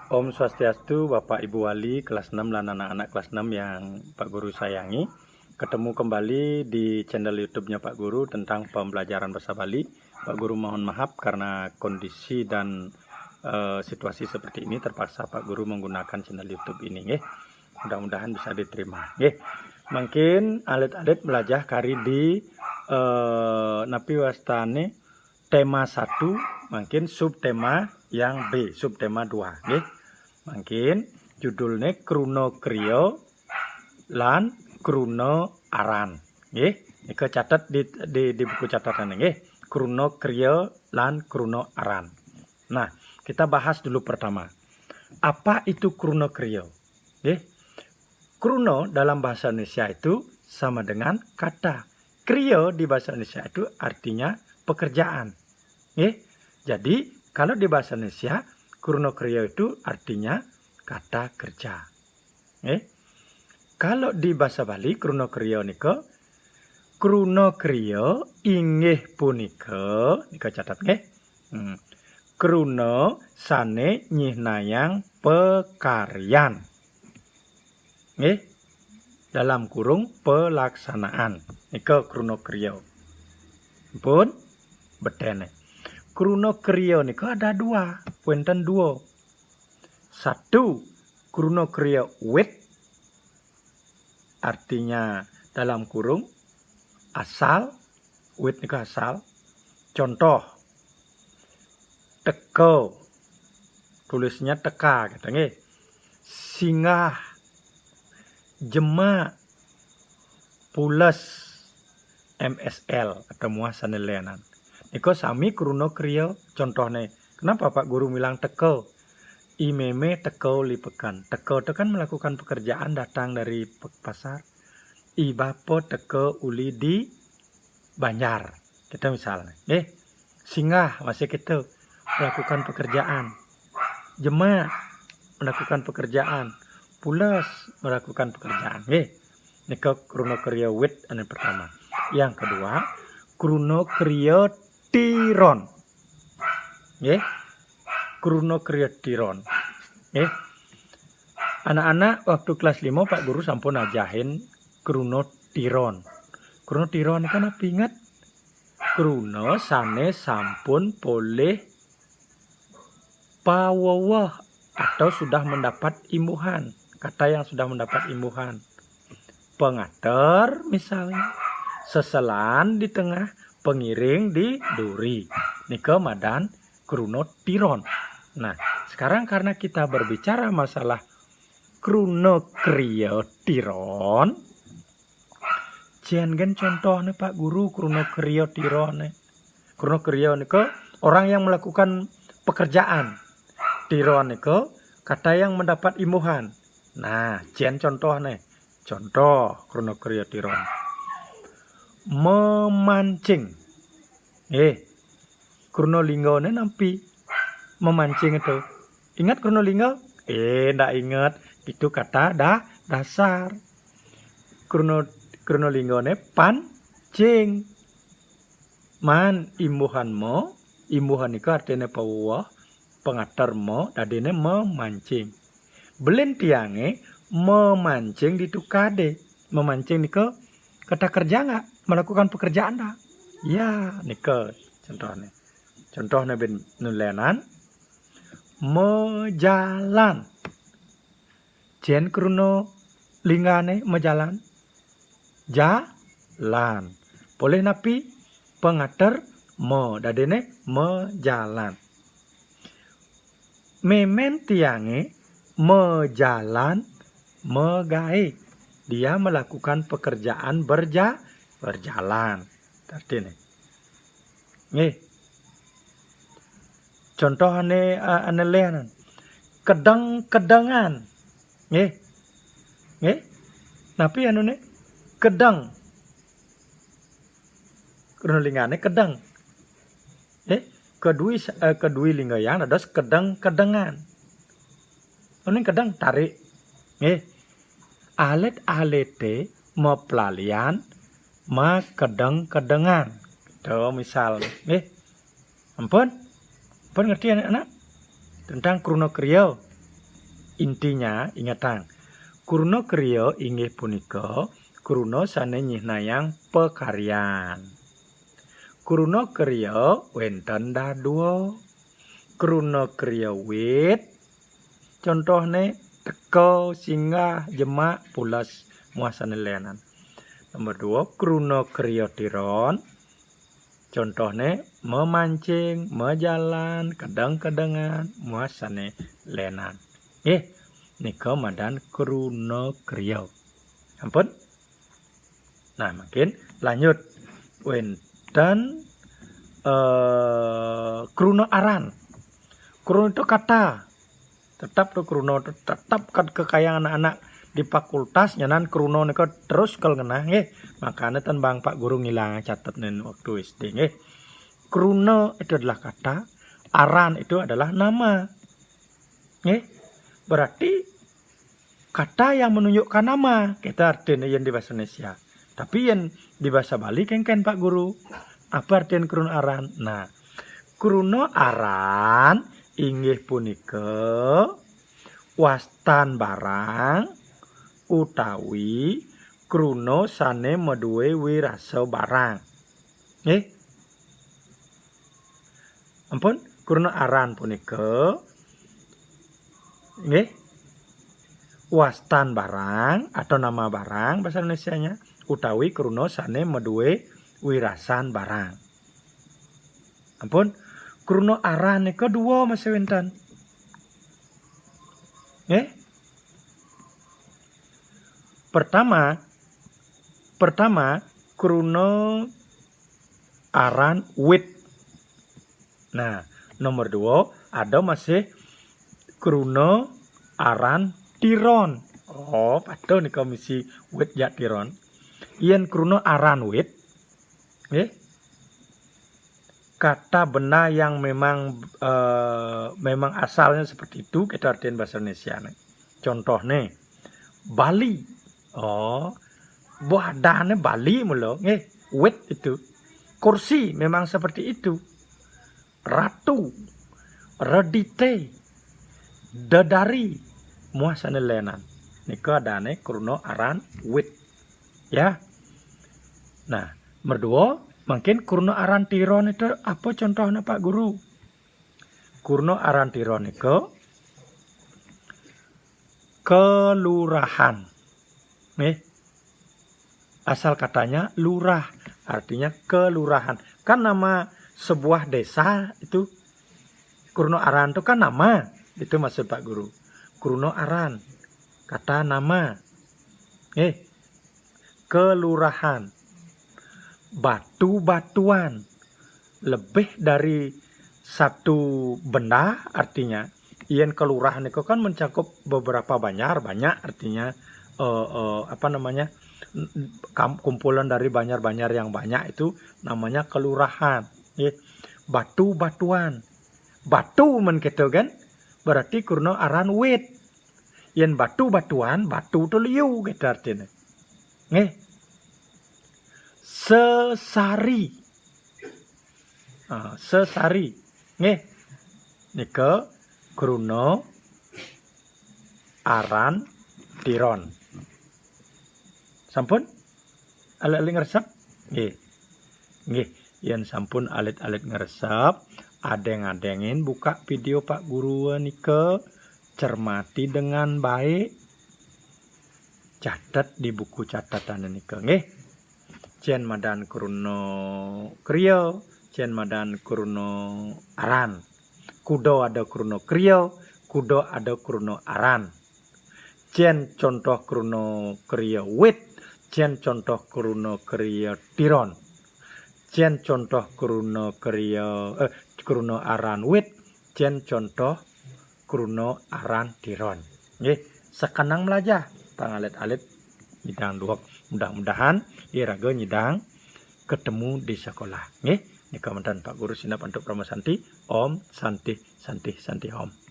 Om Swastiastu, Bapak Ibu Wali kelas 6 dan anak-anak kelas 6 yang Pak Guru sayangi. Ketemu kembali di channel YouTube-nya Pak Guru tentang pembelajaran bahasa Bali. Pak Guru mohon maaf karena kondisi dan situasi seperti ini terpaksa Pak Guru menggunakan channel YouTube ini. Mudah-mudahan bisa diterima. Mungkin alit-alit belajar kari di napi wastane tema 1, mungkin subtema yang B, subtema 2. Mungkin judulnya Kruno Kriyo lan Kruno Aran. Ini catat di buku catatan ini. Kruno Kriyo lan Kruno Aran. Nah, kita bahas dulu pertama. Apa itu Kruno Kriyo? Kruno dalam bahasa Indonesia itu sama dengan kata. Kriyo di bahasa Indonesia itu artinya pekerjaan. Jadi kalau di bahasa Indonesia Kruno Kriyo itu artinya kata kerja. Kalau di bahasa Bali Kruno Kriyo nika Kruno Kriyo inggih punika nika catat Kruno sane nyihnayang pekaryan. Dalam kurung pelaksanaan. Nika Kruno Kriyo. Pun betene. Kruno Kriyo nika ada dua, punten dua. Satu, Kruno Kriyo wit, artinya dalam kurung asal, wit nika asal. Contoh, teko, tulisnya teka, kata singgah, jema, pules, MSL atau muasan leanan. Iko sami Kruno Kriyo contohnya. Kenapa Pak Guru bilang teko? Imeme teko lipekan. Teko itu kan melakukan pekerjaan datang dari pasar. Ibapo teko uli di Banjar. Kita misalnya. Singgah masih kita melakukan pekerjaan. Jema melakukan pekerjaan. Pulas melakukan pekerjaan. Niko Kruno Kriyo wit yang pertama. Yang kedua, Kruno Kriyo tiron. Kruno Kriyo tiron. Anak-anak waktu kelas 5 Pak Guru sampun ajahin Kruno tiron. Kruno tiron kan apa ingat? Kruno sane sampun boleh pawawah atau sudah mendapat imbuhan. Kata yang sudah mendapat imbuhan. Pengater misalnya. Seselan di tengah, pengiring di duri. Nika madan Kruno tiron. Nah, sekarang karena kita berbicara masalah Kruno Kriyo tiron, cian contohnya Pak Guru Kruno Kriyo tiron. Kruno Kriyo nika orang yang melakukan pekerjaan. Tiron nika kata yang mendapat imbuhan. Nah, cian contohnya. Contoh Kruno Kriyo tiron. Memancing. Kruno linggo nampi memancing itu. Ingat Kruno linggo? Ndak ingat. Itu kata dasar. Kruno linggo pancing. Man imbuhan mo, imbuhan itu artinya pawuh, pengatar mo, dadene memancing. Belen tiange memancing di tukade. Memancing niko kata kerja nggak? Melakukan pekerjaan dah. Ya, niko contohnya. Contohnya ben nulenan mejalan. Jen Kruno linggane mejalan. Jalan. Boleh napi pengater mo dadene mejalan. Memen tiange mejalan megae. Dia melakukan pekerjaan berjalan. Artinya. Contoh aneleanan. Kedang-kedangan. Napi anu ne? Kedang. Kruno lingane kedang. Kedui linggayan ada kedang-kedangan. Ini kedang tarik. Alet-alete mepelalian ma kedang-kedengan. Itu misal. Ampun ngerti anak-anak? Tentang Kruno Kriyo. intinya ingatang kurno kriya inggih punika kurno sane nyihnayang pekaryan. Kurno kriya wenten dadua. Kurno kriya wit contohne teko singgah jemak pulas muasane lenan. Nomor 2 kurno kriya tiron contohne memancing, mejalan, kadang-kadangan muasane lenan. Nika madan kurno kriya. Ampun. Nah, makin lanjut. Wenten kurno aran. Kurno itu kata. Tetap tuh kurno tetap kekayaan anak-anak di fakultas nyanan kurno nika terus kal ngena nggih. Makanya tan Bang Pak Guru ngilang catat nen waktu SD nggih. Kurno itu adalah kata, aran itu adalah nama. Nggih. Berarti kata yang menunjukkan nama. Kita artinya yang di bahasa Indonesia. Tapi yang di bahasa Bali kan Pak Guru. Apa artian kurno aran? Nah, kurno aran inggih punika wastan barang utawi kurno sane meduwe wirasa barang. Nggih. Ampun, kurno aran punika nggih wastan barang atau nama barang bahasa Indonesianya utawi kurno sane meduwe wirasan barang. Ampun, kurno aran nika dua masih wenten. Nggih. Pertama kurno aran wit. Nah, nomor 2 ada masih kurno aran tiron. Oh, padha nika misi wit ya tiron. Yen kurno aran wit nggih. Kata benda yang memang asalnya seperti itu kita artikan bahasa Indonesia. Contoh nih Bali. Oh, buadane Bali mulu nggih. Wit itu. Kursi memang seperti itu. Ratu, redite, dadari, muasane lenan. Nika adane kurno aran wit. Ya. Nah, nomor 2 mungkin kurno aran tiron itu apa contohnya Pak Guru? Kurno aran tiron itu kelurahan. Nih, asal katanya lurah, artinya kelurahan. Kan nama sebuah desa itu kurno aran itu kan nama. Itu maksud Pak Guru. Kurno aran, kata nama. Kelurahan. Batu-batuan. Lebih dari satu benda artinya. Ien kelurahan itu kan mencakup beberapa banyak artinya kumpulan dari banyak yang banyak itu namanya kelurahan. Batu-batuan. Batu men gitu kan berarti kurno aran wit. Yen batu-batuan, batu tu liu gitu artinya. Sesari. Sesari. Nika kurno aran tiron. Sampun? Alit-alit ngeresep? Nggih. Yen sampun alit-alit ngeresep, adeng-adengin buka video Pak Guru nika, cermati dengan baik. Catat di buku catatan nika nggih. Cien madan kurno kriya, cien madan kurno aran. Kudo ada kurno kriya, kudo ada kurno aran. Cien contoh kurno kriya wit, cien contoh kurno kriya tiron. Cien contoh kurno kriya kurno aran wit, cien contoh kurno aran tiron. Nggih, sekenang melajah pangalit-alit nyidang duhok. Mudah-mudahan iraga nyidang ketemu di sekolah. Nggih, nika mantan Pak Guru Sinap untuk Promo Santi. Om Santi Santi Santi Om.